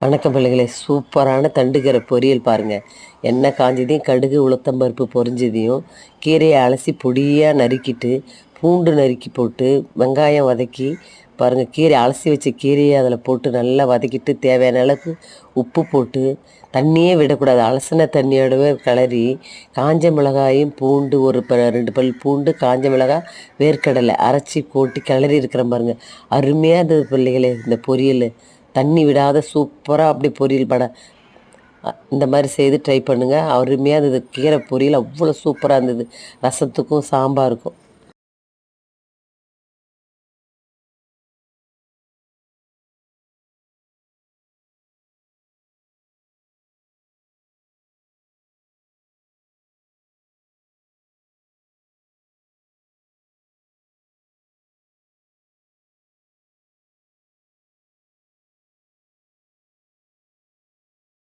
வணக்கம் பிள்ளைகளே, சூப்பரான தண்டுக்கீரை பொரியல் பாருங்கள். எண்ணெய் காஞ்சதையும் கடுகு உளுத்தம்பருப்பு பொரிஞ்சதையும் கீரையை அலசி பொடியாக நறுக்கிட்டு பூண்டு நறுக்கி போட்டு வெங்காயம் வதக்கி பாருங்கள். கீரை அலசி வச்ச கீரையை அதில் போட்டு நல்லா வதக்கிட்டு தேவையான அளவுக்கு உப்பு போட்டு தண்ணியே விடக்கூடாது. அலசின தண்ணியோடவே கிளறி காஞ்ச மிளகாயும் பூண்டு ஒரு 2 பல் பூண்டு, காஞ்ச மிளகாய், வேர்க்கடலை அரைச்சி போட்டு கிளறி இருக்கிறேன் பாருங்கள். அருமையாக இருந்தது பிள்ளைகளே இந்த பொரியல். தண்ணி விடாத சூப்பராக அப்படி பொரியல் இந்த மாதிரி செய்து ட்ரை பண்ணுங்கள். அருமையாக இருந்தது. கீரை பொரியல் அவ்வளோ சூப்பராக இருந்தது. ரசத்துக்கும் சாம்பாருக்கும்